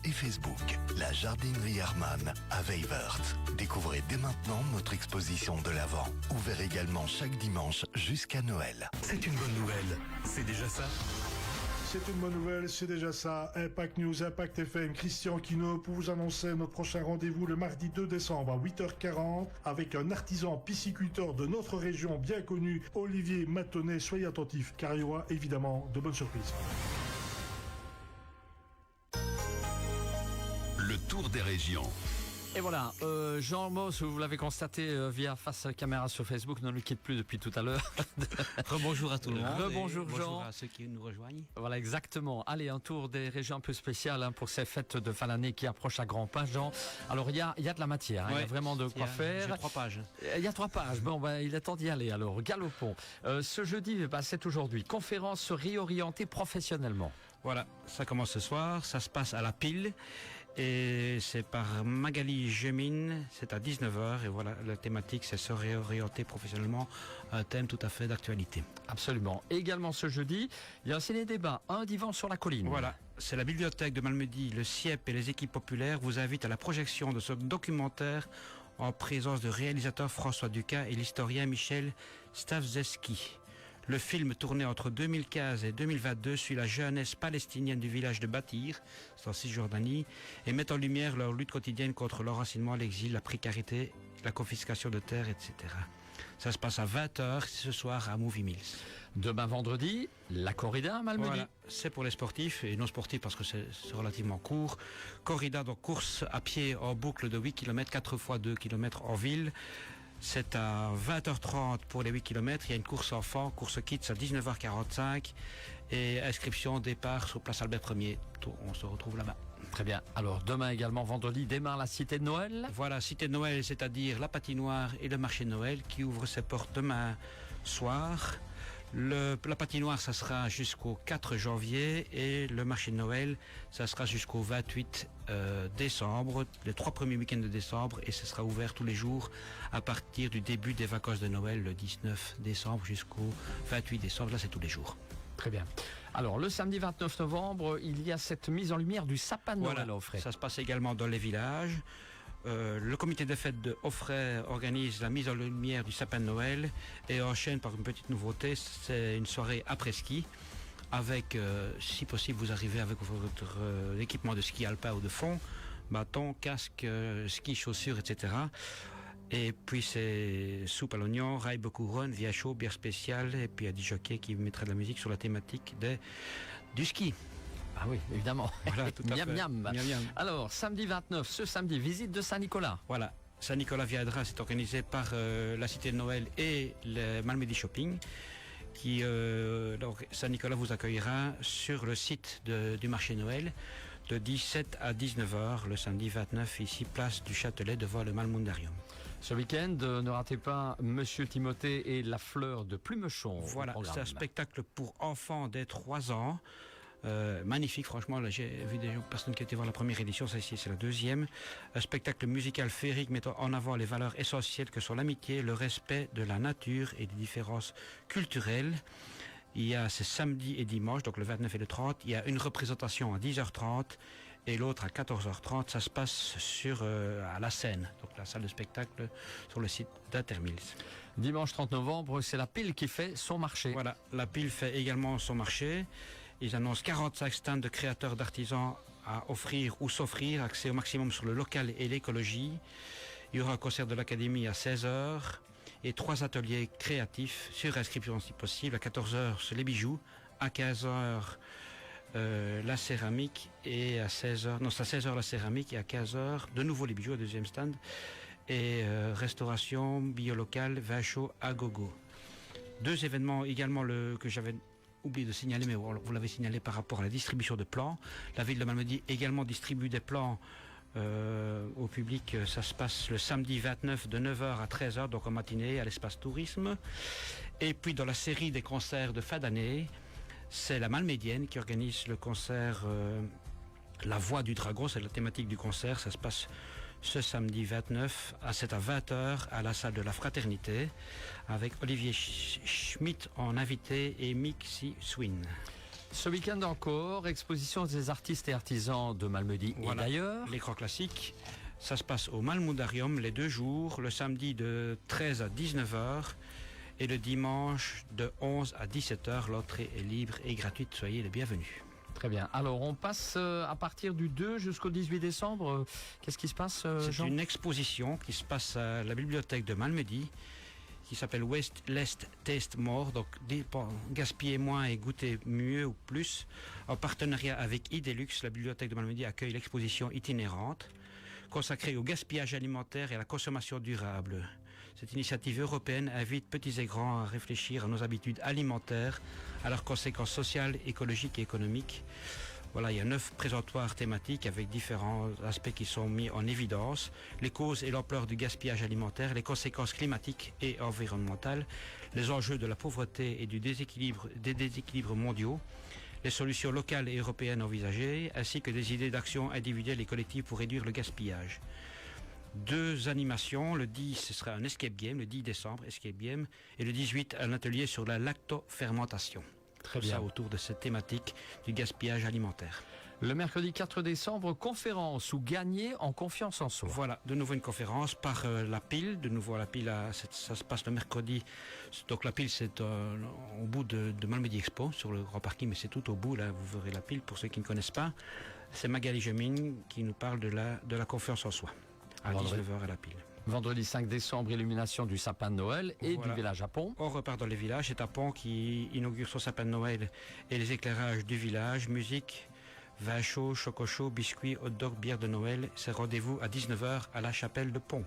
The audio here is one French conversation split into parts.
et Facebook. La jardinerie Hermann à Weivert. Découvrez dès maintenant notre exposition de l'Avent, ouvert également chaque dimanche jusqu'à Noël. C'est une bonne nouvelle, c'est déjà ça. C'est une bonne nouvelle, c'est déjà ça. Impact News, Impact FM, Christian Quino pour vous annoncer notre prochain rendez-vous le mardi 2 décembre à 8h40 avec un artisan pisciculteur de notre région bien connu, Olivier Matonnet. Soyez attentifs car il y aura évidemment de bonnes surprises. Le tour des régions. Et voilà, Jean Moss, vous l'avez constaté via face caméra sur Facebook, ne nous quitte plus depuis tout à l'heure. Rebonjour à tout le monde. Rebonjour Jean. Bonjour à ceux qui nous rejoignent. Voilà, exactement. Allez, un tour des régions un peu spécial pour ces fêtes de fin d'année qui approchent à grands pas, Jean. Alors, il y a de la matière, il y a vraiment de quoi faire. J'ai 3 pages. Il y a 3 pages. Bon, il est temps d'y aller. Alors, galopons. Ce jeudi, c'est aujourd'hui. Conférence se réorienter professionnellement. Voilà, ça commence ce soir, ça se passe à la Pile et c'est par Magali Gemine, c'est à 19h et voilà, la thématique c'est se réorienter professionnellement, un thème tout à fait d'actualité. Absolument. Et également ce jeudi, il y a un ciné-débat, un divan sur la colline. Voilà, c'est la bibliothèque de Malmedy, le CIEP et les équipes populaires vous invitent à la projection de ce documentaire en présence de réalisateur François Ducas et l'historien Michel Stavzeski. Le film tourné entre 2015 et 2022 suit la jeunesse palestinienne du village de Batir, c'est en Cisjordanie, et met en lumière leur lutte quotidienne contre l'enracinement, l'exil, la précarité, la confiscation de terres, etc. Ça se passe à 20h ce soir à Movie Mills. Demain vendredi, la corrida à Malmedy. Voilà, c'est pour les sportifs et non sportifs parce que c'est relativement court. Corrida, donc course à pied en boucle de 8 km, 4 x 2 km en ville. C'est à 20h30 pour les 8 km. Il y a une course enfant, course kids à 19h45 et inscription départ sur place Albert 1er. On se retrouve là-bas. Très bien. Alors demain également, vendredi, démarre la Cité de Noël. Voilà, Cité de Noël, c'est-à-dire la patinoire et le marché de Noël qui ouvre ses portes demain soir. La patinoire, ça sera jusqu'au 4 janvier et le marché de Noël, ça sera jusqu'au 28 décembre, les 3 premiers week-ends de décembre, et ce sera ouvert tous les jours à partir du début des vacances de Noël, le 19 décembre jusqu'au 28 décembre. Là, c'est tous les jours. Très bien. Alors, le samedi 29 novembre, il y a cette mise en lumière du sapin de Noël à Offray. Ça se passe également dans les villages. Le comité des fêtes de Offray organise la mise en lumière du sapin de Noël et enchaîne par une petite nouveauté, c'est une soirée après-ski avec, si possible, vous arrivez avec votre équipement de ski alpin ou de fond, bâton, casque, ski, chaussures, etc. Et puis c'est soupe à l'oignon, rail couronne, via chaud, bière spéciale et puis il y a des jockeys qui mettraient de la musique sur la thématique du ski. Ah oui, évidemment. Voilà, tout à fait. Miam. Miam, miam. Alors, samedi 29, ce samedi, visite de Saint-Nicolas. Voilà, Saint-Nicolas viendra, c'est organisé par la Cité de Noël et le Malmedy Shopping. Donc Saint-Nicolas vous accueillera sur le site du marché Noël de 17 à 19h le samedi 29, ici place du Châtelet devant le Malmundarium. Ce week-end, ne ratez pas Monsieur Timothée et la fleur de Plumechon. Voilà, c'est un spectacle pour enfants dès 3 ans. Magnifique, franchement, là, j'ai vu des personnes qui étaient voir la première édition, ça ici c'est la deuxième. Un spectacle musical féerique mettant en avant les valeurs essentielles que sont l'amitié, le respect de la nature et des différences culturelles. Il y a ce samedi et dimanche, donc le 29 et le 30, il y a une représentation à 10h30 et l'autre à 14h30. Ça se passe à la Seine, donc la salle de spectacle sur le site d'Intermills. Dimanche 30 novembre, c'est la Pile qui fait son marché. Voilà, la Pile fait également son marché. Ils annoncent 45 stands de créateurs d'artisans à offrir ou s'offrir, accès au maximum sur le local et l'écologie. Il y aura un concert de l'Académie à 16h et 3 ateliers créatifs sur inscription si possible. À 14h, c'est les bijoux. À 15h, la céramique et à 16h, non, c'est à 16h la céramique et à 15h, de nouveau les bijoux, au deuxième stand. Et restauration, bio local, vin chaud à gogo. 2 événements également que j'avais oublié de signaler, mais vous l'avez signalé par rapport à la distribution de plans. La ville de Malmedy également distribue des plans au public. Ça se passe le samedi 29 de 9h à 13h, donc en matinée à l'espace tourisme. Et puis dans la série des concerts de fin d'année, c'est la Malmédienne qui organise le concert La Voix du Dragon, c'est la thématique du concert. Ça se passe ce samedi 29 à 20h à la salle de la Fraternité avec Olivier Schmitt en invité et Mixi Swin. Ce week-end encore, exposition des artistes et artisans de Malmedy et d'ailleurs. Les grands classiques, ça se passe au Malmudarium les 2 jours, le samedi de 13 à 19h et le dimanche de 11 à 17h. L'entrée est libre et gratuite, soyez les bienvenus. Très bien. Alors, on passe à partir du 2 jusqu'au 18 décembre. Qu'est-ce qui se passe, C'est Jean ? une exposition qui se passe à la bibliothèque de Malmedy, qui s'appelle Waste Less Taste More, donc gaspiller moins et goûter mieux ou plus. En partenariat avec Idelux, la bibliothèque de Malmedy accueille l'exposition itinérante consacrée au gaspillage alimentaire et à la consommation durable. Cette initiative européenne invite petits et grands à réfléchir à nos habitudes alimentaires, à leurs conséquences sociales, écologiques et économiques. Voilà, il y a 9 présentoirs thématiques avec différents aspects qui sont mis en évidence. Les causes et l'ampleur du gaspillage alimentaire, les conséquences climatiques et environnementales, les enjeux de la pauvreté et des déséquilibres mondiaux, les solutions locales et européennes envisagées, ainsi que des idées d'action individuelles et collectives pour réduire le gaspillage. 2 animations, le 10 ce sera un escape game, le 10 décembre, escape game, et le 18 un atelier sur la lactofermentation. Très bien. Ça autour de cette thématique du gaspillage alimentaire. Le mercredi 4 décembre, conférence ou gagner en confiance en soi. Voilà, de nouveau une conférence par la pile. De nouveau, la pile, ça se passe le mercredi. Donc la pile, c'est au bout de Malmedy Expo, sur le grand parking, mais c'est tout au bout. Là, vous verrez la pile pour ceux qui ne connaissent pas. C'est Magali Gemine qui nous parle de la confiance en soi. À 19h à la pile. Vendredi 5 décembre, illumination du sapin de Noël et du village à Pont. On repart dans les villages. C'est à Pont qui inaugure son sapin de Noël et les éclairages du village. Musique, vin chaud, choco chaud, biscuits, hot dog, bière de Noël. C'est rendez-vous à 19h à la chapelle de Pont.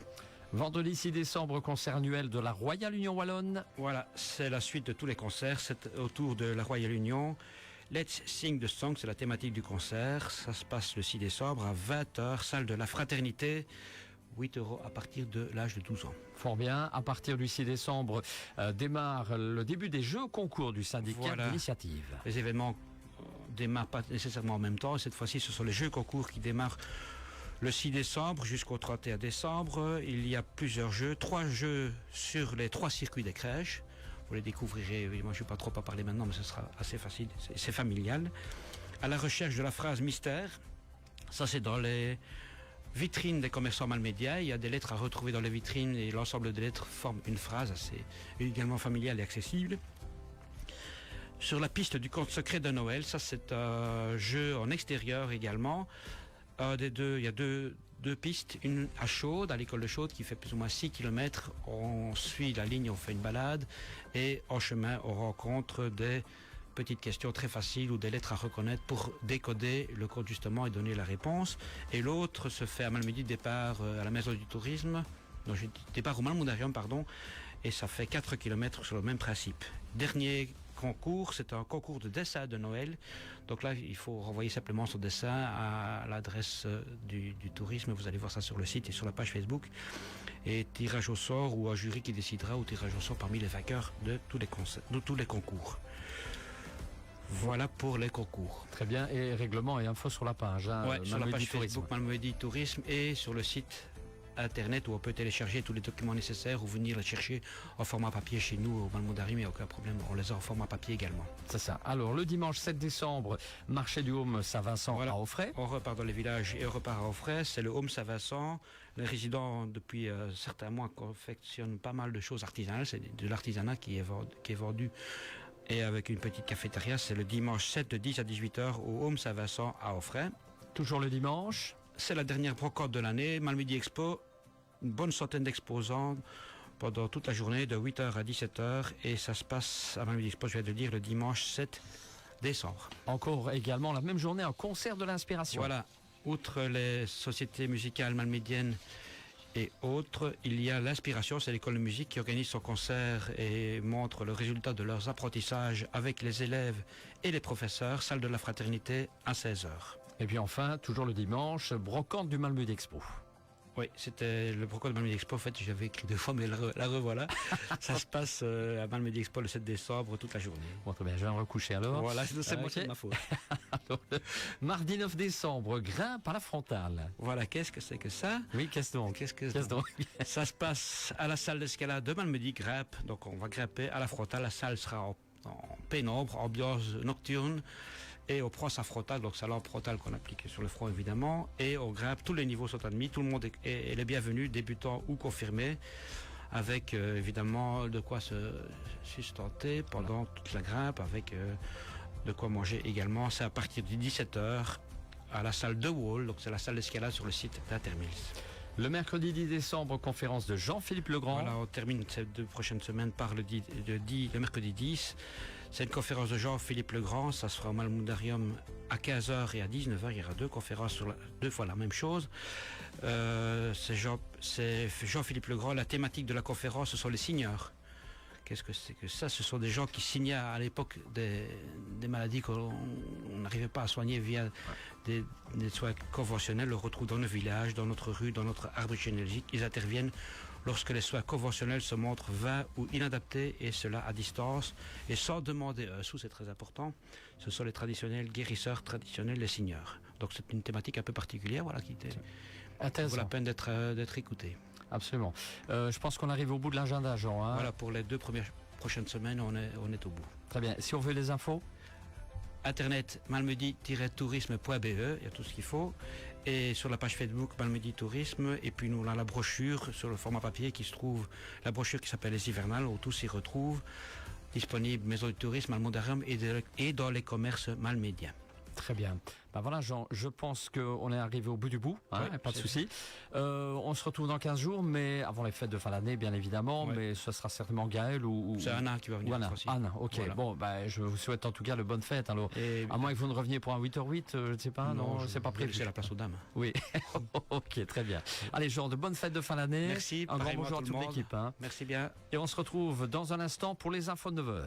Vendredi 6 décembre, concert annuel de la Royale Union Wallonne. Voilà, c'est la suite de tous les concerts. C'est autour de la Royale Union. Let's Sing the Song, c'est la thématique du concert. Ça se passe le 6 décembre à 20h, salle de la Fraternité. 8 € à partir de l'âge de 12 ans. Fort bien. À partir du 6 décembre, démarre le début des jeux concours du syndicat d'initiative. Les événements démarrent pas nécessairement en même temps. Cette fois-ci, ce sont les jeux concours qui démarrent le 6 décembre jusqu'au 31 décembre. Il y a plusieurs jeux. 3 jeux sur les 3 circuits des crèches. Vous les découvrirez. Moi, je ne vais pas trop en parler maintenant, mais ce sera assez facile. C'est familial. À la recherche de la phrase mystère. Ça, c'est dans les vitrines des commerçants malmédiens. Il y a des lettres à retrouver dans les vitrines et l'ensemble des lettres forme une phrase assez également familiale et accessible. Sur la piste du conte secret de Noël, ça c'est un jeu en extérieur également. Il y a deux pistes, une à Chaude, à l'école de Chaude qui fait plus ou moins 6 km. On suit la ligne, on fait une balade et en chemin on rencontre des petites questions très faciles ou des lettres à reconnaître pour décoder le code justement et donner la réponse. Et l'autre se fait à Malmedy, départ à la maison du tourisme, départ au Malmudarium, pardon, et ça fait 4 km sur le même principe. Dernier concours, c'est un concours de dessin de Noël. Donc là, il faut renvoyer simplement son dessin à l'adresse du tourisme. Vous allez voir ça sur le site et sur la page Facebook. Et tirage au sort ou un jury qui décidera ou tirage au sort parmi les vainqueurs de tous les concours. Voilà pour les concours. Très bien, et règlement et infos sur la page. Sur la page Facebook Malmedy Tourisme et sur le site internet où on peut télécharger tous les documents nécessaires ou venir les chercher en format papier chez nous au Malmudarium, il n'y a aucun problème, on les a en format papier également. C'est ça. Alors le dimanche 7 décembre, marché du Home Saint-Vincent à Auffray. On repart dans les villages et on repart à Auffray, c'est le Home Saint-Vincent. Les résidents depuis certains mois confectionnent pas mal de choses artisanales, c'est de l'artisanat qui est vendu. Et avec une petite cafétéria, c'est le dimanche 7 de 10 à 18h au Home Saint-Vincent à Auffray. Toujours le dimanche. C'est la dernière brocante de l'année, Malmedy Expo, une bonne centaine d'exposants pendant toute la journée de 8h à 17h et ça se passe à Malmedy Expo, je viens de le dire, le dimanche 7 décembre. Encore également la même journée, un concert de l'inspiration. Voilà, outre les sociétés musicales malmédiennes et autres, il y a l'inspiration, c'est l'école de musique qui organise son concert et montre le résultat de leurs apprentissages avec les élèves et les professeurs, salle de la Fraternité à 16h. Et puis enfin, toujours le dimanche, brocante du Malmedy Expo. Oui, c'était le brocante de Malmedy Expo. En fait, j'avais écrit 2 fois, mais la revoilà. Ça se passe à Malmedy Expo le 7 décembre, toute la journée. Bon, très bien, je vais me recoucher alors. Voilà, c'est moi, c'est ma faute. Alors, mardi 9 décembre, grimpe à la frontale. Voilà, qu'est-ce que c'est que ça? Oui, qu'est-ce donc? Ça se passe à la salle d'escalade de Malmedy, grimpe. Donc, on va grimper à la frontale. La salle sera en en pénombre, ambiance nocturne, et on prend sa frontale, donc sa lampe frontale qu'on applique sur le front évidemment, et on grimpe, tous les niveaux sont admis, tout le monde est les bienvenus, débutants ou confirmés, avec évidemment de quoi se sustenter pendant toute la grimpe, avec de quoi manger également. C'est à partir de 17h à la salle de Wall, donc c'est la salle d'escalade sur le site d'Intermils. Le mercredi 10 décembre, conférence de Jean-Philippe Legrand. Voilà, on termine ces 2 prochaines semaines par le mercredi 10. C'est une conférence de Jean-Philippe Legrand, ça se fera au Malmoudarium à 15h et à 19h. Il y aura 2 conférences sur 2 fois la même chose. C'est Jean-Philippe Legrand. La thématique de la conférence, ce sont les signeurs. Qu'est-ce que c'est que ça? Ce sont des gens qui signaient à l'époque des maladies qu'on n'arrivait pas à soigner via des soins conventionnels. On les retrouve dans nos villages, dans notre rue, dans notre arbre généalogique. Ils interviennent lorsque les soins conventionnels se montrent vains ou inadaptés, et cela à distance et sans demander un sou, c'est très important. Ce sont les traditionnels guérisseurs traditionnels, les signeurs. Donc c'est une thématique un peu particulière, voilà, qui vaut la peine d'être écoutée. Absolument. Je pense qu'on arrive au bout de l'agenda, Jean. Hein. Voilà, pour les 2 prochaines semaines, on est au bout. Très bien. Si on veut les infos, Internet malmedy-tourisme.be, il y a tout ce qu'il faut. Et sur la page Facebook Malmedy Tourisme. Et puis nous, on a la brochure sur le format papier qui se trouve, la brochure qui s'appelle Les Hivernales, où tout s'y retrouve. Disponible Maison du Tourisme, Malmodarium et dans les commerces malmédiens. Très bien. Ben voilà, Jean, je pense qu'on est arrivé au bout du bout, hein, Oui, pas de souci. On se retrouve dans 15 jours, mais avant les fêtes de fin d'année, bien évidemment, Oui. mais ce sera certainement Gaël ou... C'est Anna qui va venir. Anna, ok. Voilà. Bon, ben, je vous souhaite en tout cas de bonnes fêtes. Alors, Et à moins que vous ne reveniez pour un 8h08, je ne sais pas, non, c'est pas prévu. C'est la place aux dames. Oui, ok, très bien. Allez, Jean, de bonnes fêtes de fin d'année. Merci, Un grand pareillement bonjour à tout le toute monde. l'équipe. Hein. Merci bien. Et on se retrouve dans un instant pour les infos de 9h.